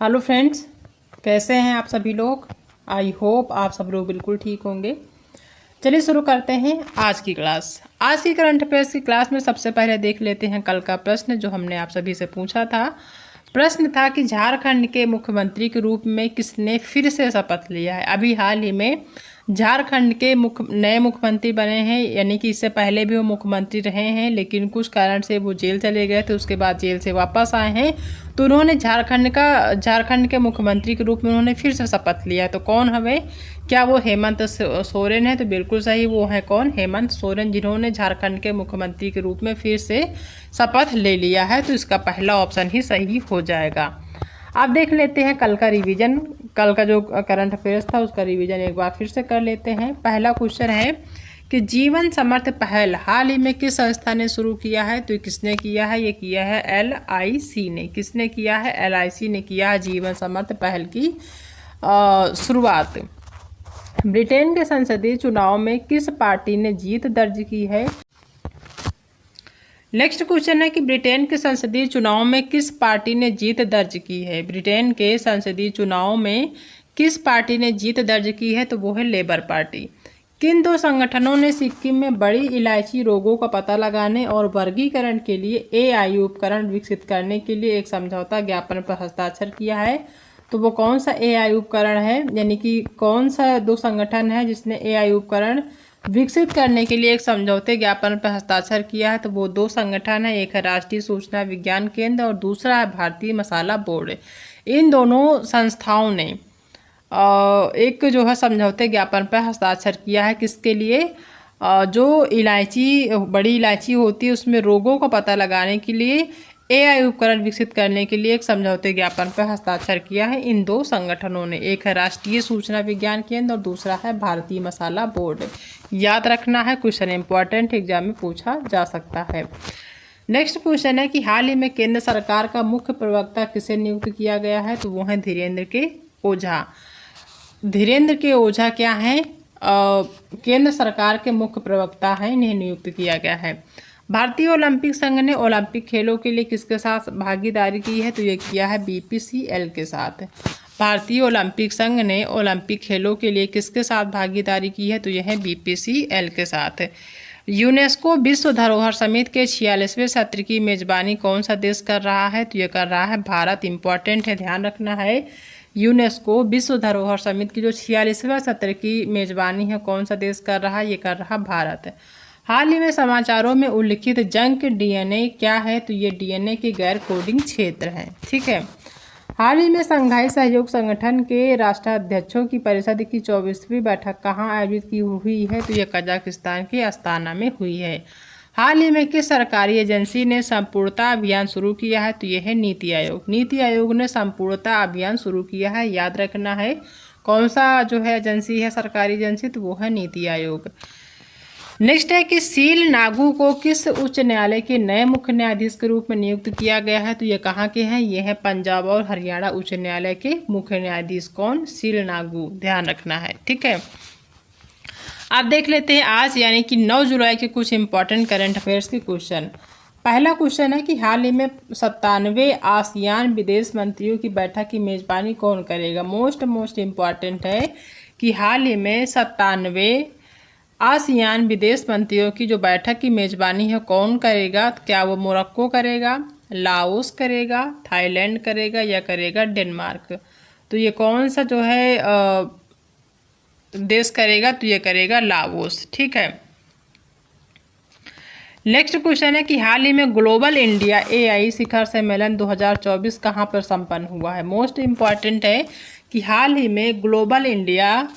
Hello friends, कैसे हैं आप सभी लोग। आई होप आप सब लोग बिल्कुल ठीक होंगे। चलिए शुरू करते हैं आज की क्लास। आज की करंट अफेयर्स की क्लास में सबसे पहले देख लेते हैं कल का प्रश्न जो हमने आप सभी से पूछा था। प्रश्न था कि झारखंड के मुख्यमंत्री के रूप में किसने फिर से शपथ लिया है। अभी हाल ही में झारखंड के नए मुख्यमंत्री बने हैं, यानी कि इससे पहले भी वो मुख्यमंत्री रहे हैं, लेकिन कुछ कारण से वो जेल चले गए थे। उसके बाद जेल से वापस आए हैं, तो उन्होंने झारखंड के मुख्यमंत्री के रूप में उन्होंने फिर से शपथ लिया है। तो कौन हवे, क्या वो हेमंत सोरेन है? तो बिल्कुल सही, वो है कौन, हेमंत सोरेन, जिन्होंने झारखंड के मुख्यमंत्री के रूप में फिर से शपथ ले लिया है। तो इसका पहला ऑप्शन ही सही हो जाएगा। आप देख लेते हैं कल का रिवीजन। कल का जो करंट अफेयर्स था उसका रिवीजन एक बार फिर से कर लेते हैं। पहला क्वेश्चन है कि जीवन समर्थ पहल हाल ही में किस संस्था ने शुरू किया है। तो किसने किया है? ये किया है LIC ने। किसने किया है? LIC ने किया है जीवन समर्थ पहल की शुरुआत। ब्रिटेन के संसदीय चुनाव में किस पार्टी ने जीत दर्ज की है? नेक्स्ट क्वेश्चन है कि ब्रिटेन के संसदीय चुनाव में किस पार्टी ने जीत दर्ज की है। ब्रिटेन के संसदीय चुनाव में किस पार्टी ने जीत दर्ज की है? तो वो है लेबर पार्टी। किन दो संगठनों ने सिक्किम में बड़ी इलायची रोगों का पता लगाने और वर्गीकरण के लिए AI उपकरण विकसित करने के लिए एक समझौता ज्ञापन पर हस्ताक्षर किया है? तो वो कौन सा AI उपकरण है, यानी कि कौन सा दो संगठन है जिसने AI उपकरण विकसित करने के लिए एक समझौते ज्ञापन पर हस्ताक्षर किया है? तो वो दो संगठन है, एक है राष्ट्रीय सूचना विज्ञान केंद्र और दूसरा है भारतीय मसाला बोर्ड। इन दोनों संस्थाओं ने एक जो है समझौते ज्ञापन पर हस्ताक्षर किया है। किसके लिए? जो इलायची, बड़ी इलायची होती है, उसमें रोगों का पता लगाने के लिए AI उपकरण विकसित करने के लिए एक समझौते ज्ञापन पर हस्ताक्षर किया है इन दो संगठनों ने। एक है राष्ट्रीय सूचना विज्ञान केंद्र और दूसरा है भारतीय मसाला बोर्ड। याद रखना है, क्वेश्चन इंपॉर्टेंट, एग्जाम में पूछा जा सकता है। नेक्स्ट क्वेश्चन है कि हाल ही में केंद्र सरकार का मुख्य प्रवक्ता किसे नियुक्त किया गया है? तो वो है धीरेन्द्र के ओझा। धीरेन्द्र के ओझा क्या हैं? केंद्र सरकार के मुख्य प्रवक्ता हैं, इन्हें नियुक्त किया गया है। भारतीय ओलंपिक संघ ने ओलंपिक खेलों के लिए किसके साथ भागीदारी की है? तो ये किया है BPCL के साथ। भारतीय ओलंपिक संघ ने ओलंपिक खेलों के लिए किसके साथ भागीदारी की है? तो यह है BPCL के साथ। यूनेस्को विश्व धरोहर समिति के 46वें सत्र की मेजबानी कौन सा देश कर रहा है? तो ये कर रहा है भारत। इंपॉर्टेंट है, ध्यान रखना है। यूनेस्को विश्व धरोहर समिति की जो 46वें सत्र की मेजबानी है कौन सा देश कर रहा है? ये कर रहा भारत। हाल ही में समाचारों में उल्लिखित जंक DNA क्या है? तो ये DNA के गैर कोडिंग क्षेत्र हैं। ठीक है। हाल ही में संघाई सहयोग संगठन के राष्ट्राध्यक्षों की परिषद की 24वीं बैठक कहाँ आयोजित की हुई है? तो ये कजाकिस्तान के अस्ताना में हुई है। हाल ही में किस सरकारी एजेंसी ने संपूर्णता अभियान शुरू किया है? तो यह है नीति आयोग। नीति आयोग ने संपूर्णता अभियान शुरू किया है, याद रखना है। कौन सा जो है एजेंसी है, सरकारी एजेंसी? तो वो है नीति आयोग। नेक्स्ट है कि सील नागू को किस उच्च न्यायालय के नए मुख्य न्यायाधीश के रूप में नियुक्त किया गया है? तो ये कहाँ के हैं? ये है पंजाब और हरियाणा उच्च न्यायालय के मुख्य न्यायाधीश। कौन? सील नागू, ध्यान रखना है। ठीक है। आप देख लेते हैं आज यानी कि 9 जुलाई के कुछ इंपॉर्टेंट करंट अफेयर्स के क्वेश्चन। पहला क्वेश्चन है कि हाल ही में 97वें आसियान विदेश मंत्रियों की बैठक की मेजबानी कौन करेगा? मोस्ट इम्पॉर्टेंट है कि हाल ही में 97वें आसियान विदेश मंत्रियों की जो बैठक की मेजबानी है कौन करेगा? क्या वो मोरक्को करेगा, लाओस करेगा, थाईलैंड करेगा या करेगा डेनमार्क? तो ये कौन सा जो है देश करेगा? तो ये करेगा लाओस। ठीक है। नेक्स्ट क्वेश्चन है कि हाल ही में ग्लोबल इंडिया AI शिखर सम्मेलन 2024 कहाँ पर संपन्न हुआ है? मोस्ट इम्पॉर्टेंट है कि हाल ही में ग्लोबल इंडिया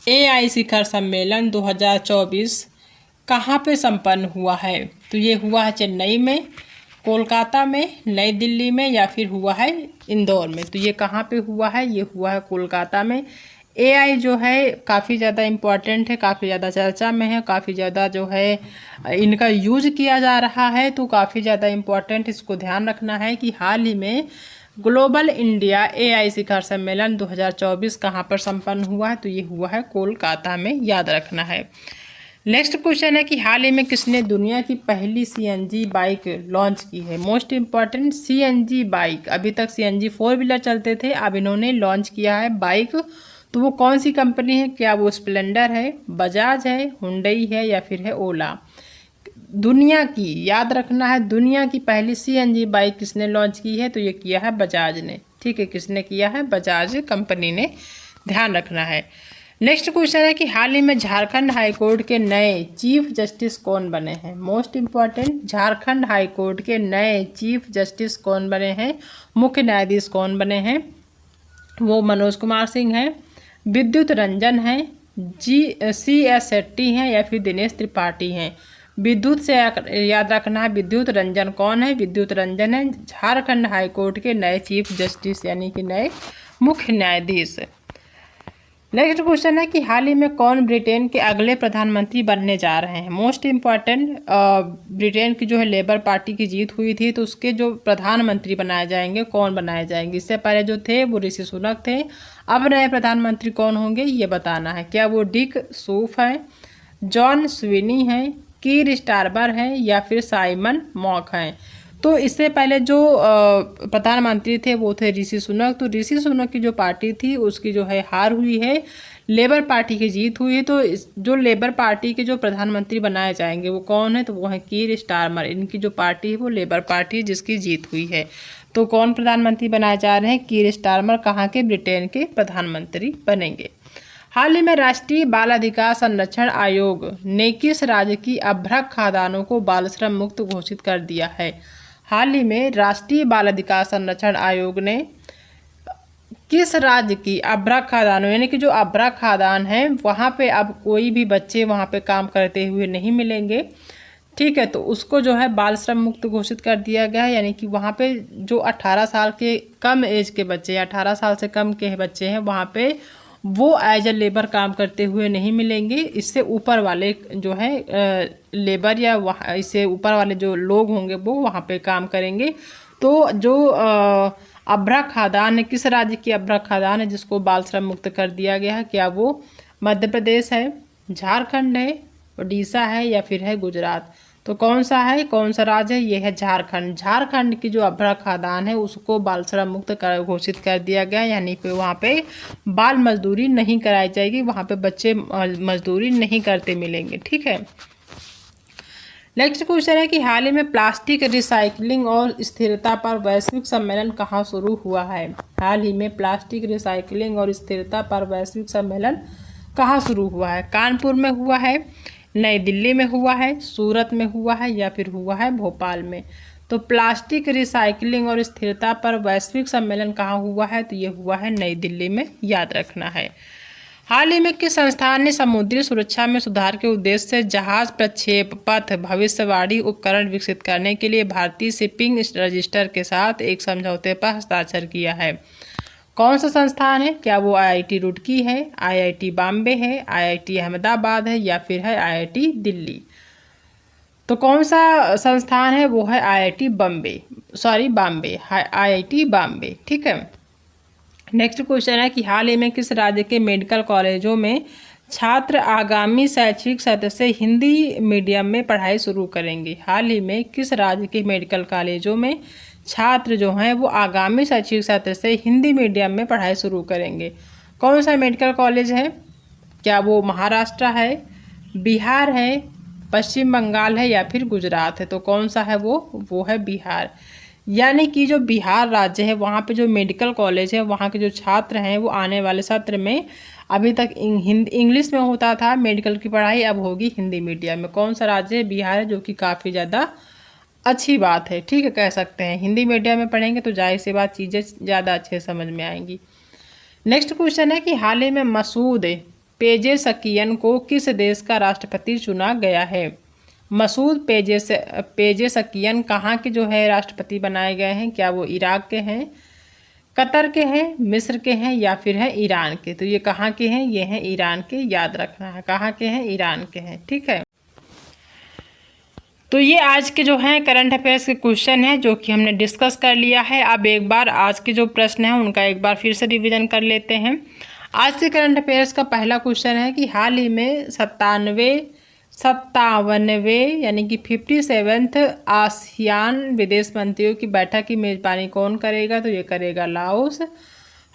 AI शिखर सम्मेलन 2024 कहाँ पे संपन्न हुआ है? तो ये हुआ है चेन्नई में, कोलकाता में, नई दिल्ली में या फिर हुआ है इंदौर में। तो ये कहाँ पे हुआ है? ये हुआ है कोलकाता में। AI जो है काफ़ी ज़्यादा इम्पॉर्टेंट है, काफ़ी ज़्यादा चर्चा में है, काफ़ी ज़्यादा जो है इनका यूज किया जा रहा है, तो काफ़ी ज़्यादा इम्पॉर्टेंट, इसको ध्यान रखना है कि हाल ही में ग्लोबल इंडिया AI शिखर सम्मेलन 2024 कहाँ पर संपन्न हुआ है? तो ये हुआ है कोलकाता में, याद रखना है। नेक्स्ट क्वेश्चन है कि हाल ही में किसने दुनिया की पहली सीएनजी बाइक लॉन्च की है। Most important, CNG bike. अभी तक सीएनजी 4 व्हीलर चलते थे, अब इन्होंने लॉन्च किया है बाइक। तो वो कौन सी कंपनी है? क्या वो स्प्लेंडर है, बजाज है, हुंडई है या फिर है ओला? दुनिया की, याद रखना है, दुनिया की पहली सीएनजी बाइक किसने लॉन्च की है? तो ये किया है बजाज ने। ठीक है, किसने किया है? बजाज कंपनी ने, ध्यान रखना है। नेक्स्ट क्वेश्चन है कि हाल ही में झारखंड हाईकोर्ट के नए चीफ जस्टिस कौन बने हैं। मोस्ट इम्पॉर्टेंट, झारखंड हाईकोर्ट के नए चीफ जस्टिस कौन बने हैं, मुख्य न्यायाधीश कौन बने हैं? वो मनोज कुमार सिंह हैं, विद्युत रंजन हैं, CS शेट्टी हैं या फिर दिनेश त्रिपाठी हैं। विद्युत से याद रखना है, विद्युत रंजन कौन है? विद्युत रंजन है झारखंड हाईकोर्ट के नए चीफ जस्टिस यानी कि नए मुख्य न्यायाधीश। नेक्स्ट क्वेश्चन है कि हाल ही में कौन ब्रिटेन के अगले प्रधानमंत्री बनने जा रहे हैं। मोस्ट इम्पॉर्टेंट, ब्रिटेन की जो है लेबर पार्टी की जीत हुई थी, तो उसके जो प्रधानमंत्री बनाए जाएंगे, कौन बनाए जाएंगे? इससे पहले जो थे वो ऋषि सुनक थे, अब नए प्रधानमंत्री कौन होंगे ये बताना है। क्या वो डिक सूफ हैं, जॉन स्विनी हैं, कीर स्टारबर हैं या फिर साइमन मॉक हैं? तो इससे पहले जो प्रधानमंत्री थे वो थे ऋषि सुनक। तो ऋषि सुनक की जो पार्टी थी उसकी जो है हार हुई है, लेबर पार्टी की जीत हुई है। तो जो लेबर पार्टी के जो प्रधानमंत्री बनाए जाएंगे वो कौन है? तो वो है कीर स्टारमर। इनकी जो पार्टी है वो लेबर पार्टी है जिसकी जीत हुई है। तो कौन प्रधानमंत्री बनाए जा रहे हैं? कीर स्टारमर। कहाँ के? ब्रिटेन के प्रधानमंत्री बनेंगे। हाल ही में राष्ट्रीय बाल अधिकार संरक्षण आयोग ने किस राज्य की अभ्रक खादानों को बाल श्रम मुक्त घोषित कर दिया है? हाल ही में राष्ट्रीय बाल अधिकार संरक्षण आयोग ने किस राज्य की अभ्रक खादानों, यानी कि जो अभ्रक खादान है वहाँ पे अब कोई भी बच्चे वहाँ पे काम करते हुए नहीं मिलेंगे। ठीक है, तो उसको जो है बाल श्रम मुक्त घोषित कर दिया गया है। यानी कि वहाँ पे जो 18 साल के कम एज के बच्चे, 18 साल से कम के बच्चे हैं वहाँ पे वो एज ए लेबर काम करते हुए नहीं मिलेंगे। इससे ऊपर वाले जो है लेबर या वहाँ इससे ऊपर वाले जो लोग होंगे वो वहाँ पे काम करेंगे। तो जो अभ्रक खादान है, किस राज्य की अभ्रक खादान है जिसको बाल श्रम मुक्त कर दिया गया है? क्या वो मध्य प्रदेश है, झारखंड है, उड़ीसा है या फिर है गुजरात? तो कौन सा है, कौन सा राज्य है? ये है झारखंड। झारखंड की जो अभ्रक खादान है उसको बाल श्रम मुक्त घोषित कर दिया गया, यानी कि वहाँ पे बाल मजदूरी नहीं कराई जाएगी, वहाँ पे बच्चे मजदूरी नहीं करते मिलेंगे। ठीक है। नेक्स्ट क्वेश्चन है कि हाल ही में प्लास्टिक रिसाइकलिंग और स्थिरता पर वैश्विक सम्मेलन कहाँ शुरू हुआ है? हाल ही में प्लास्टिक रिसाइकलिंग और स्थिरता पर वैश्विक सम्मेलन कहाँ शुरू हुआ है? कानपुर में हुआ है, नई दिल्ली में हुआ है, सूरत में हुआ है या फिर हुआ है भोपाल में? तो प्लास्टिक रिसाइकलिंग और स्थिरता पर वैश्विक सम्मेलन कहाँ हुआ है? तो ये हुआ है नई दिल्ली में, याद रखना है। हाल ही में किस संस्थान ने समुद्री सुरक्षा में सुधार के उद्देश्य से जहाज प्रक्षेप पथ भविष्यवाणी उपकरण विकसित करने के लिए भारतीय शिपिंग रजिस्टर के साथ एक समझौते पर हस्ताक्षर किया है? कौन सा संस्थान है? क्या वो IIT रुड़की है, IIT बॉम्बे है, IIT अहमदाबाद है या फिर है IIT दिल्ली? तो कौन सा संस्थान है? वो है IIT बॉम्बे, IIT बॉम्बे। ठीक है। नेक्स्ट क्वेश्चन है कि हाल ही में किस राज्य के मेडिकल कॉलेजों में छात्र आगामी शैक्षणिक सत्र से हिंदी मीडियम में पढ़ाई शुरू करेंगे? हाल ही में किस राज्य के मेडिकल कॉलेजों में छात्र जो हैं वो आगामी शैक्षणिक सत्र से हिंदी मीडियम में पढ़ाई शुरू करेंगे? कौन सा मेडिकल कॉलेज है? क्या वो महाराष्ट्र है, बिहार है, पश्चिम बंगाल है या फिर गुजरात है? तो कौन सा है वो है बिहार। यानी कि जो बिहार राज्य है वहाँ पे जो मेडिकल कॉलेज है वहाँ के जो छात्र हैं वो आने वाले सत्र में, अभी तक इंग्लिश में होता था मेडिकल की पढ़ाई, अब होगी हिंदी मीडियम में। कौन सा राज्य है? बिहार है, जो कि काफ़ी ज़्यादा अच्छी बात है। ठीक है, कह सकते हैं हिंदी मीडियम में पढ़ेंगे तो जाहिर सी बात चीज़ें ज़्यादा अच्छे समझ में आएंगी। नेक्स्ट क्वेश्चन है कि हाल ही में मसूद पेजेशकियन को किस देश का राष्ट्रपति चुना गया है? मसूद पेजेशकियन कहाँ के जो है राष्ट्रपति बनाए गए हैं? क्या वो इराक के हैं, कतर के हैं, मिस्र के हैं या फिर है ईरान के? तो ये कहाँ के हैं? ये हैं ईरान के, याद रखना है। कहाँ के हैं? ईरान के हैं। ठीक है। तो ये आज के जो हैं करंट अफेयर्स के क्वेश्चन हैं जो कि हमने डिस्कस कर लिया है। अब एक बार आज के जो प्रश्न हैं उनका एक बार फिर से रिवीजन कर लेते हैं। आज के करंट अफेयर्स का पहला क्वेश्चन है कि हाल ही में 57वें यानी कि 57th आसियान विदेश मंत्रियों की बैठक की मेजबानी कौन करेगा? तो ये करेगा लाओस।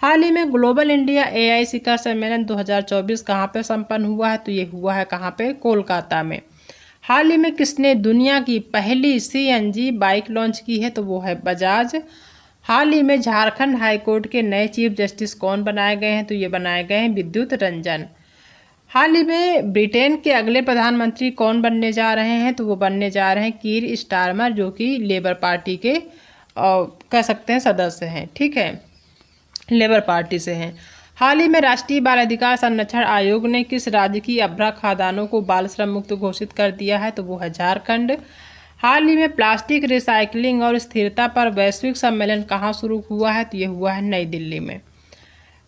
हाल ही में ग्लोबल इंडिया एआई शिखर सम्मेलन 2024 कहाँ पे संपन्न हुआ है? तो ये हुआ है कहाँ पे? कोलकाता में। हाल ही में किसने दुनिया की पहली सीएनजी बाइक लॉन्च की है? तो वो है बजाज। हाल ही में झारखंड हाईकोर्ट के नए चीफ जस्टिस कौन बनाए गए हैं? तो ये बनाए गए हैं विद्युत रंजन। हाल ही में ब्रिटेन के अगले प्रधानमंत्री कौन बनने जा रहे हैं? तो वो बनने जा रहे हैं कीर स्टारमर, जो कि लेबर पार्टी के कह सकते हैं सदस्य हैं। ठीक है, लेबर पार्टी से हैं। हाल ही में राष्ट्रीय बाल अधिकार संरक्षण आयोग ने किस राज्य की अभ्रा खादानों को बाल श्रम मुक्त घोषित कर दिया है? तो वो है झारखंड। हाल ही में प्लास्टिक रिसाइकलिंग और स्थिरता पर वैश्विक सम्मेलन कहाँ शुरू हुआ है? तो ये हुआ है नई दिल्ली में।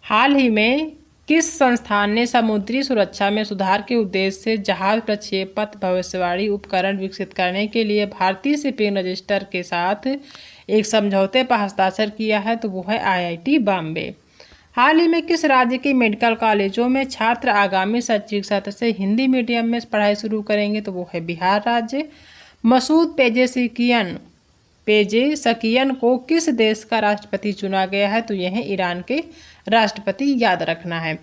हाल ही में किस संस्थान ने समुद्री सुरक्षा में सुधार के उद्देश्य से जहाज प्रक्षेपण भविष्यवाणी उपकरण विकसित करने के लिए भारतीय शिपिंग रजिस्टर के साथ एक समझौते पर हस्ताक्षर किया है? तो वो है आईआईटी बॉम्बे। हाल ही में किस राज्य के मेडिकल कॉलेजों में छात्र आगामी शैक्षिक सत्र से हिंदी मीडियम में पढ़ाई शुरू करेंगे? तो वो है बिहार राज्य। मसूद पेजेशकियन को किस देश का राष्ट्रपति चुना गया है? तो यह है ईरान के राष्ट्रपति, याद रखना है।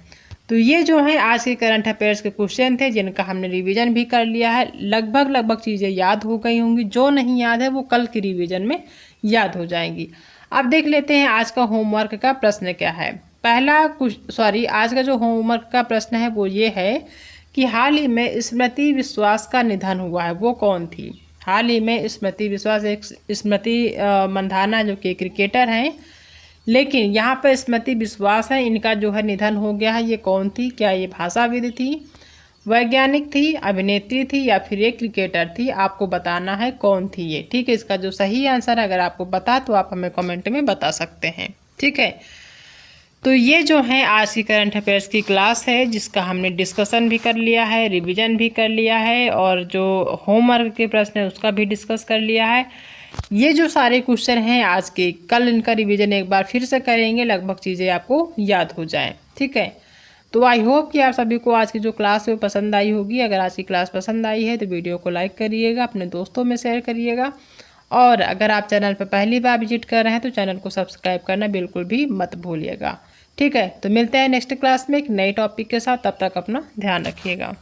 तो ये जो है आज के करंट अफेयर्स के क्वेश्चन थे, जिनका हमने रिवीजन भी कर लिया है। लगभग चीज़ें याद हो गई होंगी। जो नहीं याद है वो कल की रिवीजन में याद हो जाएंगी। अब देख लेते हैं आज का होमवर्क का प्रश्न क्या है। आज का जो होमवर्क का प्रश्न है वो ये है कि हाल ही में स्मृति विश्वास का निधन हुआ है, वो कौन थी? हाल ही में स्मृति विश्वास, एक स्मृति मंधाना जो कि क्रिकेटर हैं, लेकिन यहाँ पर स्मृति विश्वास है, इनका जो है निधन हो गया है। ये कौन थी? क्या ये भाषाविद थी, वैज्ञानिक थी, अभिनेत्री थी, या फिर एक क्रिकेटर थी? आपको बताना है कौन थी ये। ठीक है, इसका जो सही आंसर अगर आपको पता तो आप हमें कमेंट में बता सकते हैं। ठीक है, तो ये जो है आज की करंट अफेयर्स की क्लास है, जिसका हमने डिस्कशन भी कर लिया है, रिवीजन भी कर लिया है, और जो होमवर्क के प्रश्न है उसका भी डिस्कस कर लिया है। ये जो सारे क्वेश्चन हैं आज के, कल इनका रिवीजन एक बार फिर से करेंगे, लगभग चीज़ें आपको याद हो जाएं। ठीक है, तो आई होप कि आप सभी को आज की जो क्लास है वो पसंद आई होगी। अगर आज की क्लास पसंद आई है तो वीडियो को लाइक करिएगा, अपने दोस्तों में शेयर करिएगा, और अगर आप चैनल पर पहली बार विजिट कर रहे हैं तो चैनल को सब्सक्राइब करना बिल्कुल भी मत भूलिएगा। ठीक है, तो मिलते हैं नेक्स्ट क्लास में एक नए टॉपिक के साथ। तब तक अपना ध्यान रखिएगा।